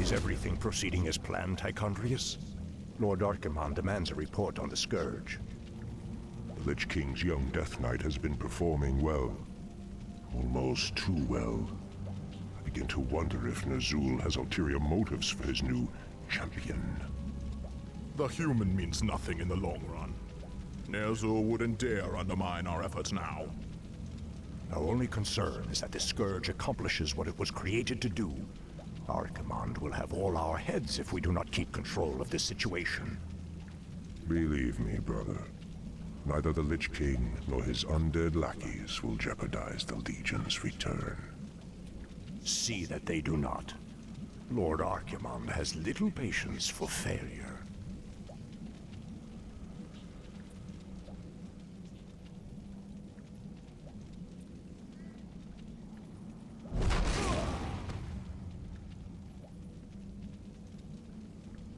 Is everything proceeding as planned, Tychondrius? Lord Archimon demands a report on the Scourge. The Lich King's young Death Knight has been performing well. Almost too well. I begin to wonder if Ner'zhul has ulterior motives for his new champion. The human means nothing in the long run. Ner'zhul wouldn't dare undermine our efforts now. Our only concern is that the Scourge accomplishes what it was created to do. Archimon will have all our heads if we do not keep control of this situation. Believe me, brother. Neither the Lich King nor his undead lackeys will jeopardize the Legion's return. See that they do not. Lord Archimon has little patience for failure.